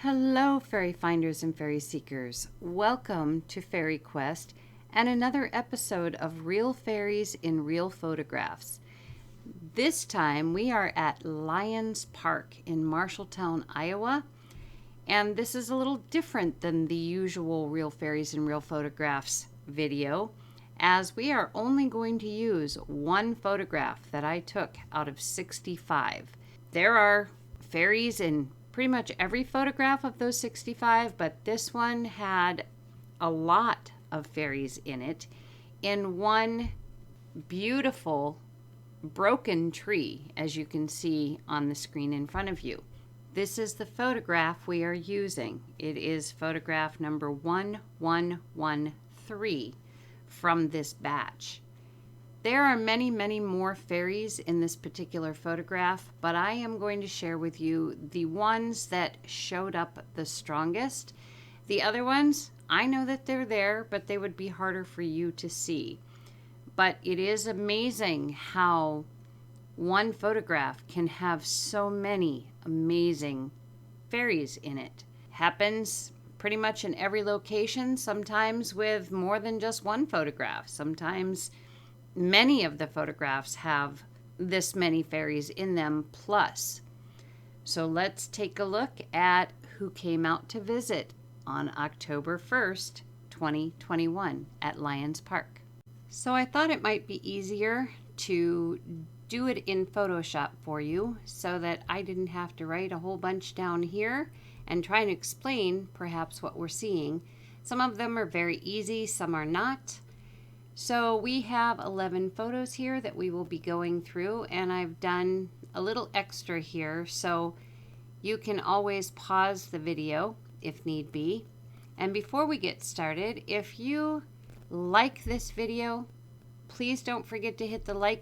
Hello, fairy finders and fairy seekers. Welcome to FaerieQuest and another episode of Real Fairies in Real Photographs. This time we are at Lions Park in Marshalltown, Iowa, and this is a little different than the usual Real Fairies in Real Photographs video, as we are only going to use one photograph that I took out of 65. There are fairies in pretty much every photograph of those 65, but this one had a lot of fairies in it in one beautiful broken tree, as you can see on the screen in front of you. This is the photograph we are using. It is photograph number 1113 from this batch. There are many, many more fairies in this particular photograph, but I am going to share with you the ones that showed up the strongest. The other ones, I know that they're there, but they would be harder for you to see. But it is amazing how one photograph can have so many amazing fairies in it. Happens pretty much in every location, sometimes with more than just one photograph. Sometimes many of the photographs have this many fairies in them plus. So let's take a look at who came out to visit on October 1st, 2021 at Lions Park. So I thought it might be easier to do it in Photoshop for you so that I didn't have to write a whole bunch down here and try and explain perhaps what we're seeing. Some of them are very easy, some are not. So we have 11 photos here that we will be going through, and I've done a little extra here so you can always pause the video if need be. And before we get started, if you like this video, please don't forget to hit the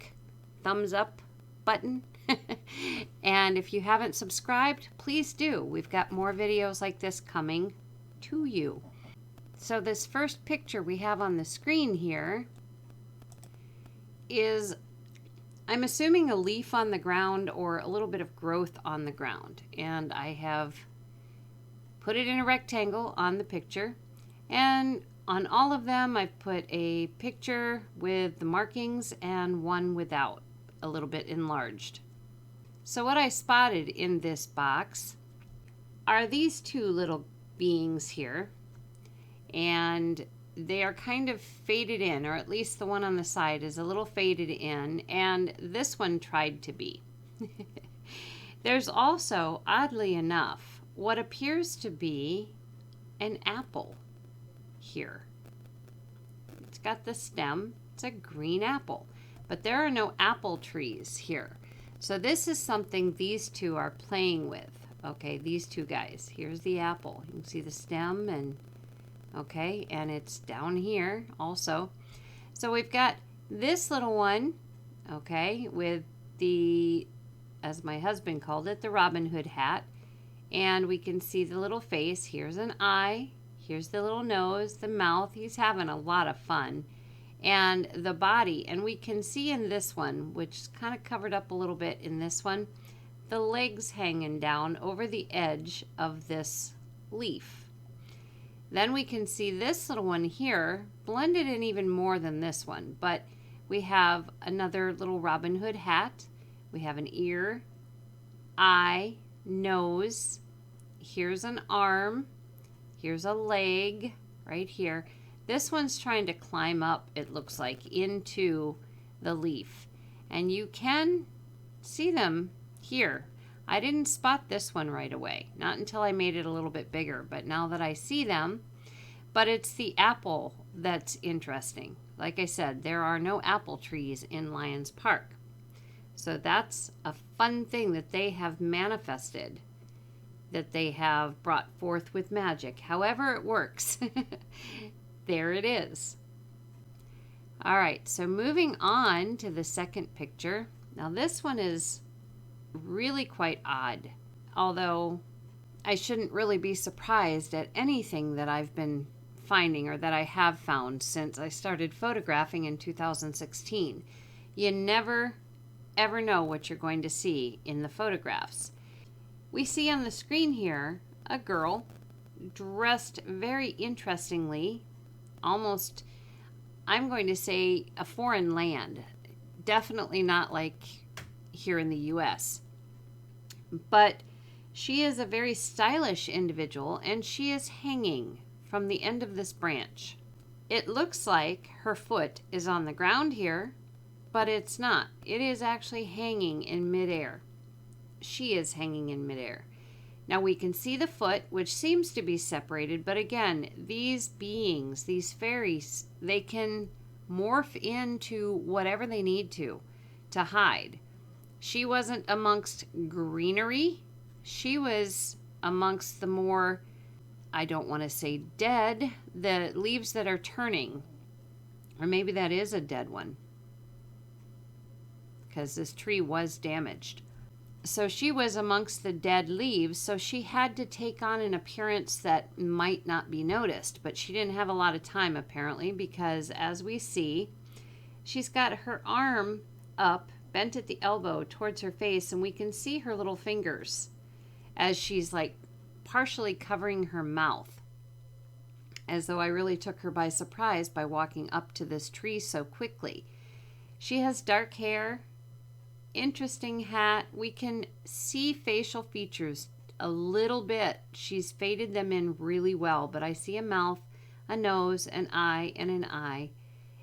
thumbs up button. And if you haven't subscribed, please do. We've got more videos like this coming to you. So this first picture we have on the screen here is, I'm assuming, a leaf on the ground or a little bit of growth on the ground. And I have put it in a rectangle on the picture. And on all of them, I've put a picture with the markings and one without, a little bit enlarged. So what I spotted in this box are these two little beings here. And they are kind of faded in, or at least the one on the side is a little faded in, and this one tried to be. There's also, oddly enough, what appears to be an apple here. It's got the stem, it's a green apple, but there are no apple trees here. So this is something these two are playing with. Okay, these two guys. Here's the apple. You can see the stem and okay, and it's down here also. So we've got this little one, okay, with the, as my husband called it, the Robin Hood hat. And we can see the little face. Here's an eye. Here's the little nose, the mouth. He's having a lot of fun. And the body. And we can see in this one, which is kind of covered up a little bit in this one, the legs hanging down over the edge of this leaf. Then we can see this little one here, blended in even more than this one, but we have another little Robin Hood hat. We have an ear, eye, nose. Here's an arm. Here's a leg right here. This one's trying to climb up, it looks like, into the leaf. And you can see them here. I didn't spot this one right away, not until I made it a little bit bigger, but now that I see them, but it's the apple that's interesting. Like I said, there are no apple trees in Lions Park. So that's a fun thing that they have manifested, that they have brought forth with magic. However it works, there it is. All right, so moving on to the second picture. Now this one is really quite odd, although I shouldn't really be surprised at anything that I've been finding or that I have found since I started photographing in 2016. You never ever know what you're going to see in the photographs. We see on the screen here a girl dressed very interestingly, almost, I'm going to say, a foreign land. Definitely not like here in the US. But she is a very stylish individual, and she is hanging from the end of this branch. It looks like her foot is on the ground here, but it's not. It is actually hanging in midair. She is hanging in midair. Now we can see the foot, which seems to be separated, but again, these beings, these fairies, they can morph into whatever they need to hide. She wasn't amongst greenery. She was amongst the more, I don't want to say dead, the leaves that are turning. Or maybe that is a dead one, because this tree was damaged. So she was amongst the dead leaves, so she had to take on an appearance that might not be noticed. But she didn't have a lot of time, apparently, because as we see, she's got her arm up, bent at the elbow towards her face, and we can see her little fingers as she's like partially covering her mouth, as though I really took her by surprise by walking up to this tree so quickly. She has dark hair, interesting hat. We can see facial features a little bit. She's faded them in really well, but I see a mouth, a nose, an eye, and an eye,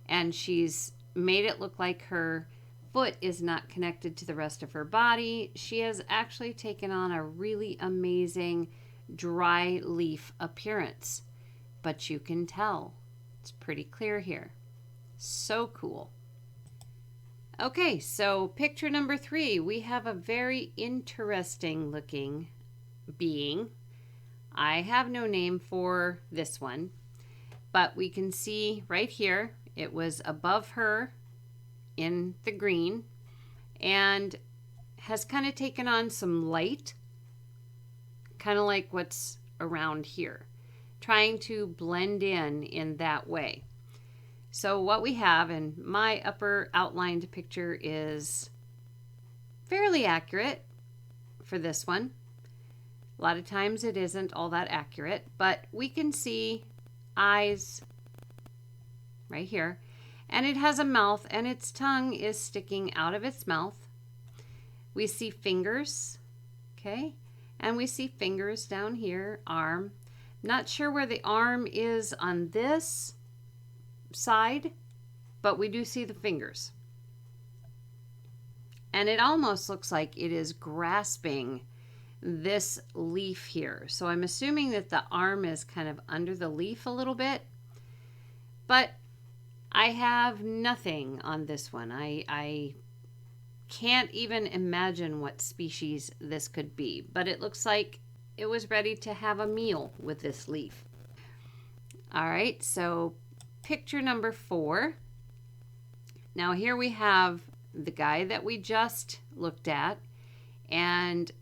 and she's made it look like her foot is not connected to the rest of her body. She has actually taken on a really amazing dry leaf appearance, but you can tell it's pretty clear here. So cool. Okay, so picture number 3, we have a very interesting looking being. I have no name for this one, but we can see right here, it was above her in the green and has kind of taken on some light, kind of like what's around here, trying to blend in that way. So what we have in my upper outlined picture is fairly accurate for this one. A lot of times it isn't all that accurate, but we can see eyes right here, and it has a mouth, and its tongue is sticking out of its mouth. We see fingers, okay, and we see fingers down here, arm. Not sure where the arm is on this side, but we do see the fingers. And it almost looks like it is grasping this leaf here. So I'm assuming that the arm is kind of under the leaf a little bit, but I have nothing on this one. I can't even imagine what species this could be, but it looks like it was ready to have a meal with this leaf. All right, so picture number 4. Now here we have the guy that we just looked at, and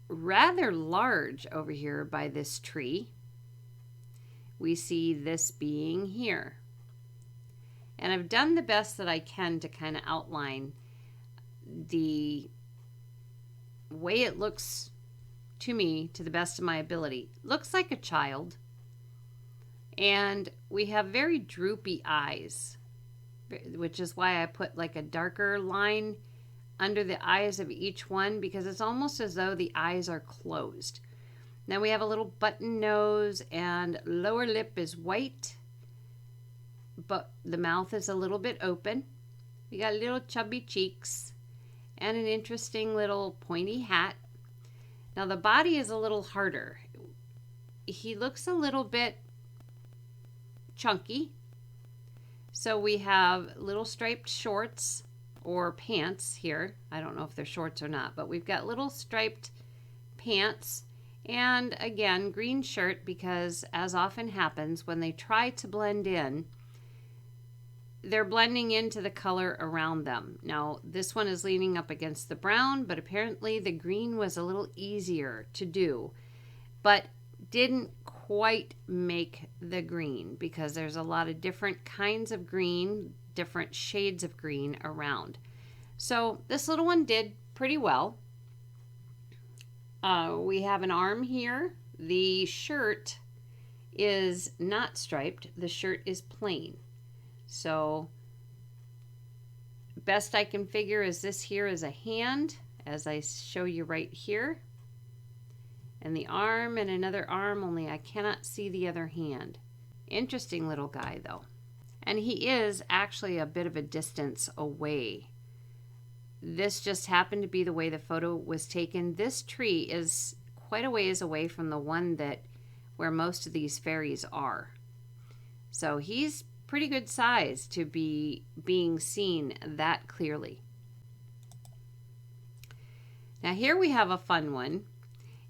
rather large over here by this tree, we see this being here. And I've done the best that I can to kind of outline the way it looks to me to the best of my ability. Looks like a child. And we have very droopy eyes, which is why I put like a darker line under the eyes of each one, because it's almost as though the eyes are closed. Now we have a little button nose, and lower lip is white, but the mouth is a little bit open. We got little chubby cheeks and an interesting little pointy hat. Now the body is a little harder. He looks a little bit chunky. So we have little striped shorts or pants here. I don't know if they're shorts or not, but we've got little striped pants, and again, green shirt, because as often happens when they try to blend in, they're blending into the color around them. Now, this one is leaning up against the brown, but apparently the green was a little easier to do, but didn't quite make the green, because there's a lot of different kinds of green, different shades of green around. So this little one did pretty well. We have an arm here The shirt is not striped. The shirt is plain. So best I can figure is this here is a hand, as I show you right here. And the arm and another arm, only I cannot see the other hand. Interesting little guy though. And he is actually a bit of a distance away. This just happened to be the way the photo was taken. This tree is quite a ways away from the one where most of these fairies are. So he's pretty good size to be being seen that clearly. Now here we have a fun one,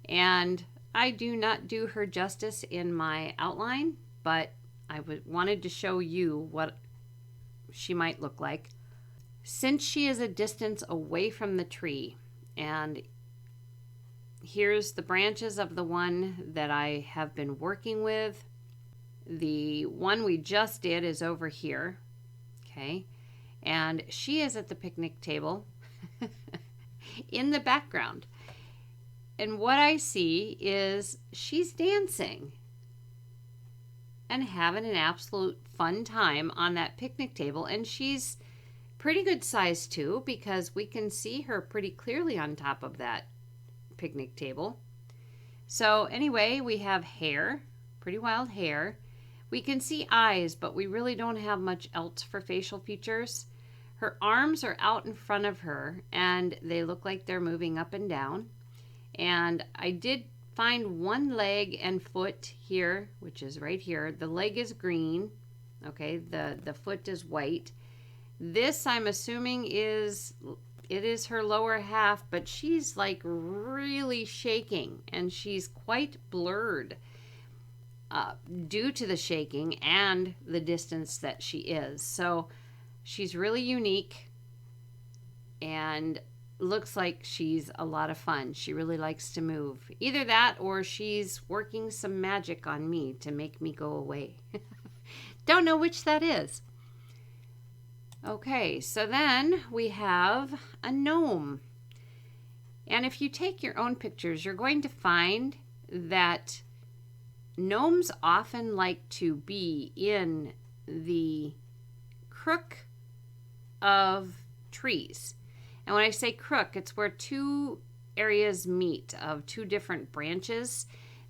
and I do not do her justice in my outline, but I wanted to show you what she might look like. Since she is a distance away from the tree, and here's the branches of the one that I have been working with. The one we just did is over here, okay? And she is at the picnic table in the background. And what I see is she's dancing and having an absolute fun time on that picnic table. And she's pretty good size too, because we can see her pretty clearly on top of that picnic table. So anyway, we have hair, pretty wild hair. We can see eyes, but we really don't have much else for facial features. Her arms are out in front of her, and they look like they're moving up and down. And I did find one leg and foot here, which is right here. The leg is green, okay? The foot is white. This, I'm assuming, is her lower half, but she's like really shaking, and she's quite blurred due to the shaking and the distance that she is. So she's really unique and looks like she's a lot of fun. She really likes to move. Either that or she's working some magic on me to make me go away. Don't know which that is. Okay, so then we have a gnome. And if you take your own pictures, you're going to find that gnomes often like to be in the crook of trees. And when I say crook, it's where two areas meet of two different branches.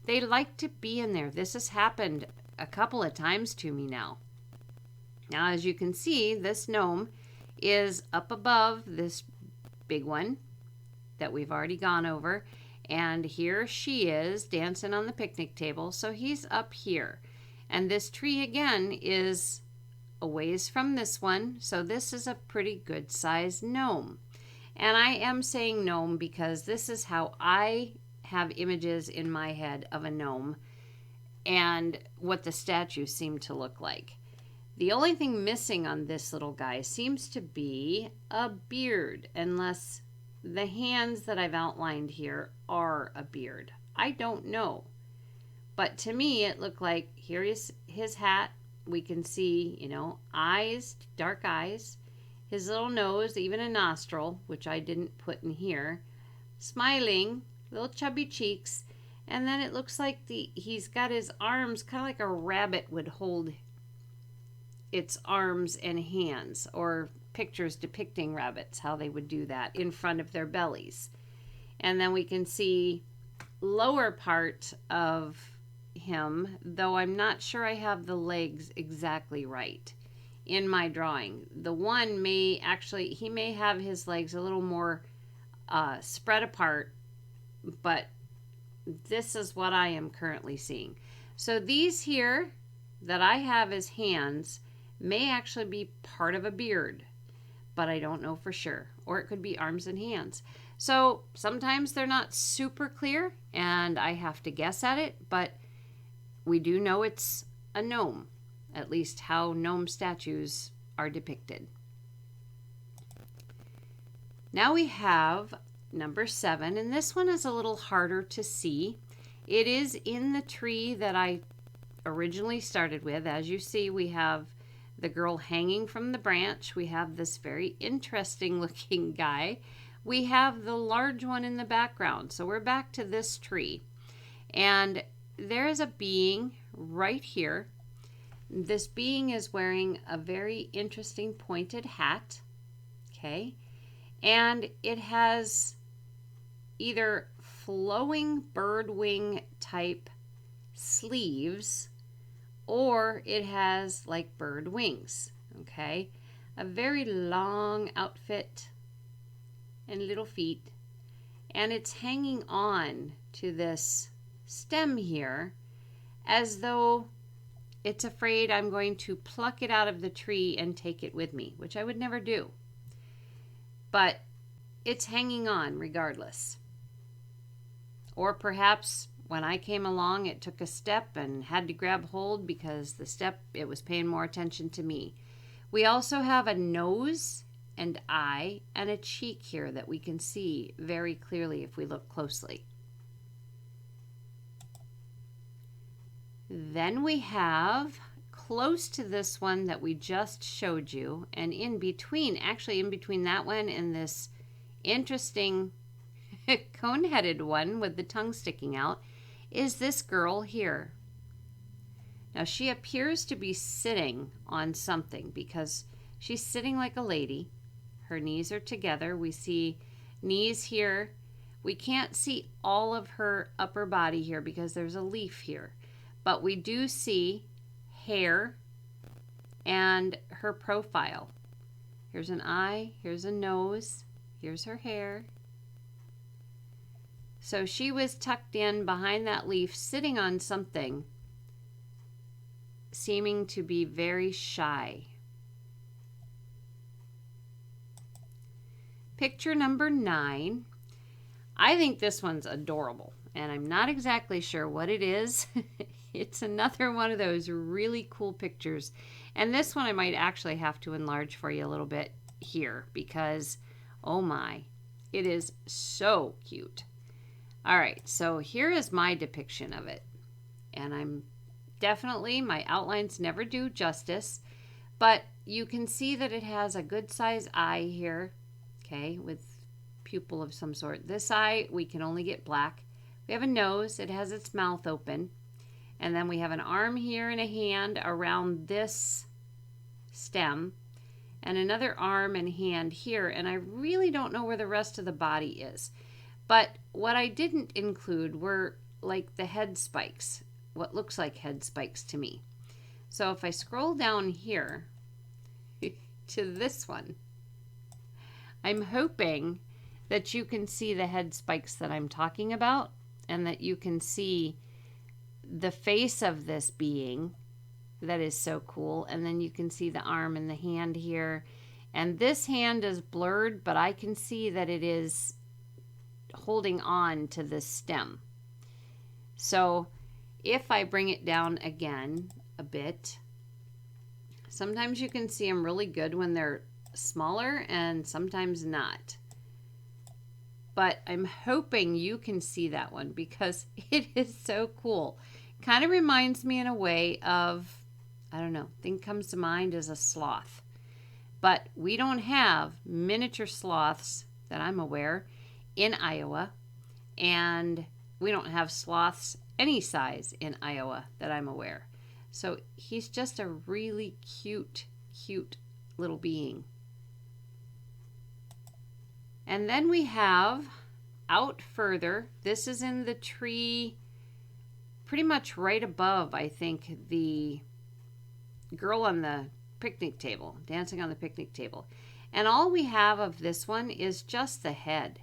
They like to be in there. This has happened a couple of times to me now. Now, as you can see, this gnome is up above this big one that we've already gone over. And here she is dancing on the picnic table. So he's up here. And this tree, again, is a ways from this one. So this is a pretty good sized gnome. And I am saying gnome because this is how I have images in my head of a gnome and what the statues seem to look like. The only thing missing on this little guy seems to be a beard, unless the hands that I've outlined here are a beard. I don't know. But to me, it looked like, here is his hat. We can see, eyes, dark eyes. His little nose, even a nostril, which I didn't put in here. Smiling, little chubby cheeks. And then it looks like he's got his arms kind of like a rabbit would hold its arms and hands, or pictures depicting rabbits, how they would do that in front of their bellies. And then we can see lower part of him, though I'm not sure I have the legs exactly right in my drawing. The one he may have his legs a little more spread apart, but this is what I am currently seeing. So these here that I have as hands may actually be part of a beard, but I don't know for sure. Or it could be arms and hands. So sometimes they're not super clear and I have to guess at it, but we do know it's a gnome, at least how gnome statues are depicted. Now we have number 7, and this one is a little harder to see. It is in the tree that I originally started with. As you see, we have the girl hanging from the branch. We have this very interesting looking guy. We have the large one in the background. So we're back to this tree. And there is a being right here. This being is wearing a very interesting pointed hat, okay? And it has either flowing bird wing type sleeves, or it has like bird wings, okay? A very long outfit and little feet, and it's hanging on to this stem here as though it's afraid I'm going to pluck it out of the tree and take it with me, which I would never do. But it's hanging on regardless. Or perhaps when I came along, it took a step and had to grab hold because the step, it was paying more attention to me. We also have a nose and eye and a cheek here that we can see very clearly if we look closely. Then we have close to this one that we just showed you, and in between, actually in between that one and this interesting cone-headed one with the tongue sticking out, is this girl here. Now she appears to be sitting on something because she's sitting like a lady. Her knees are together. We see knees here. We can't see all of her upper body here because there's a leaf here. But we do see hair and her profile. Here's an eye, here's a nose, here's her hair. So she was tucked in behind that leaf, sitting on something, seeming to be very shy. Picture number 9. I think this one's adorable, and I'm not exactly sure what it is. It's another one of those really cool pictures. And this one I might actually have to enlarge for you a little bit here because, oh my, it is so cute. All right, so here is my depiction of it. And I'm definitely, my outlines never do justice, but you can see that it has a good size eye here, okay, with pupil of some sort. This eye, we can only get black. We have a nose, it has its mouth open. And then we have an arm here and a hand around this stem, and another arm and hand here. And I really don't know where the rest of the body is. But what I didn't include were like the head spikes, what looks like head spikes to me. So if I scroll down here to this one, I'm hoping that you can see the head spikes that I'm talking about, and that you can see the face of this being that is so cool. And then you can see the arm and the hand here. And this hand is blurred, but I can see that it is holding on to this stem. So if I bring it down again a bit, sometimes you can see them really good when they're smaller and sometimes not. But I'm hoping you can see that one because it is so cool. Kind of reminds me in a way of, I don't know, thing comes to mind is a sloth. But we don't have miniature sloths that I'm aware in Iowa, and we don't have sloths any size in Iowa that I'm aware. So he's just a really cute, cute little being. And then we have out further, this is in the tree pretty much right above, I think, the girl on the picnic table, dancing on the picnic table. And all we have of this one is just the head.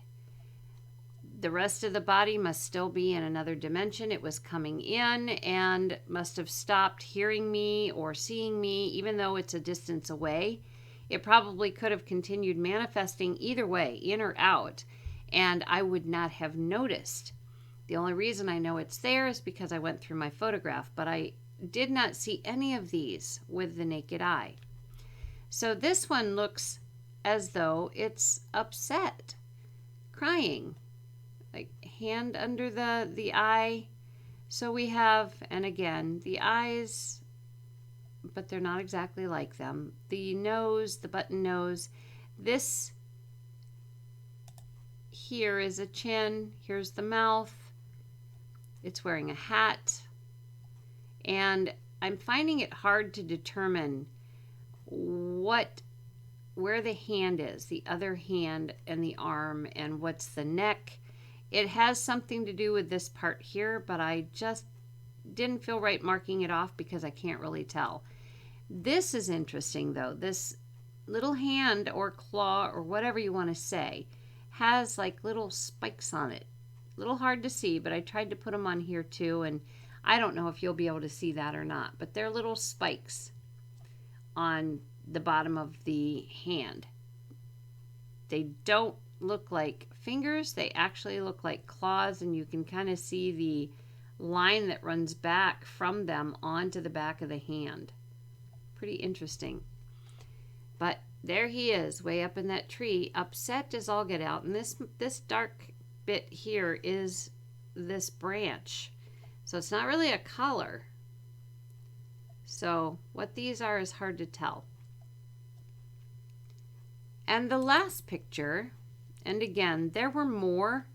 The rest of the body must still be in another dimension. It was coming in and must have stopped hearing me or seeing me, even though it's a distance away. It probably could have continued manifesting either way, in or out, and I would not have noticed. The only reason I know it's there is because I went through my photograph, but I did not see any of these with the naked eye. So this one looks as though it's upset, crying, like hand under the eye. So we have, and again, the eyes, but they're not exactly like them. The nose, the button nose. This here is a chin. Here's the mouth. It's wearing a hat. And I'm finding it hard to determine where the hand is, the other hand and the arm, and what's the neck. It has something to do with this part here, but I just didn't feel right marking it off because I can't really tell. This is interesting though. This little hand or claw or whatever you want to say has like little spikes on it. A little hard to see, but I tried to put them on here too, and I don't know if you'll be able to see that or not, but they're little spikes on the bottom of the hand. They don't look like fingers, they actually look like claws, and you can kind of see the line that runs back from them onto the back of the hand. Pretty interesting. But there he is, way up in that tree, upset as all get out. And this dark bit here is this branch. So it's not really a color. So what these are is hard to tell. And the last picture, and again, there were more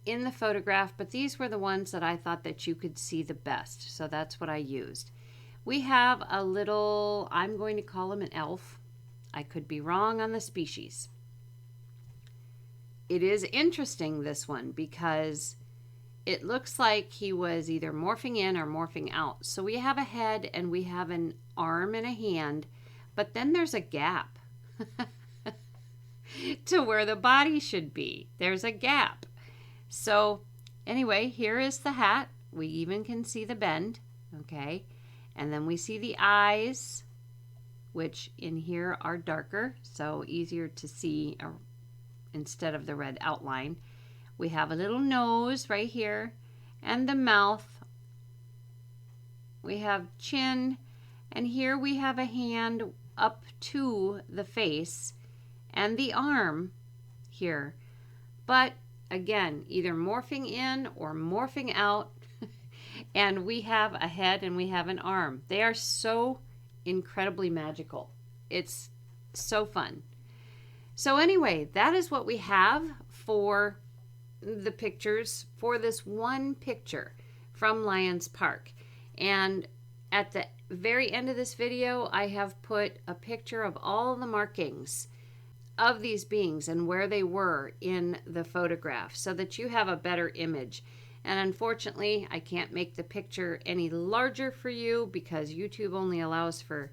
in the photograph, but these were the ones that I thought that you could see the best. So that's what I used. We have a little, I'm going to call him an elf. I could be wrong on the species. It is interesting, this one, because it looks like he was either morphing in or morphing out. So we have a head and we have an arm and a hand, but then there's a gap to where the body should be. There's a gap. So anyway, here is the hat. We even can see the bend, okay? And then we see the eyes, which in here are darker, so easier to see instead of the red outline. We have a little nose right here, and the mouth. We have chin, and here we have a hand up to the face, and the arm here. But again, either morphing in or morphing out, and we have a head and we have an arm. They are so incredibly magical. It's so fun. So anyway, that is what we have for the pictures for this one picture from Lions Park. And at the very end of this video, I have put a picture of all the markings of these beings and where they were in the photograph so that you have a better image. And unfortunately, I can't make the picture any larger for you because YouTube only allows for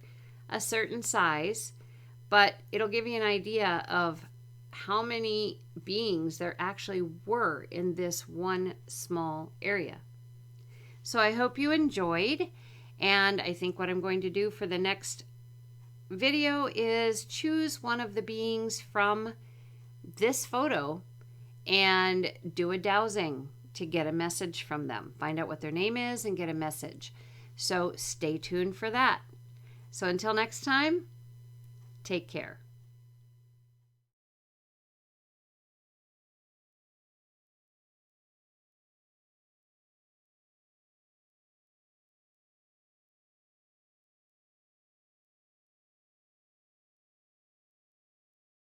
a certain size, but it'll give you an idea of how many beings there actually were in this one small area. So I hope you enjoyed, and I think what I'm going to do for the next video is choose one of the beings from this photo and do a dowsing to get a message from them. Find out what their name is and get a message. So stay tuned for that. So until next time, take care.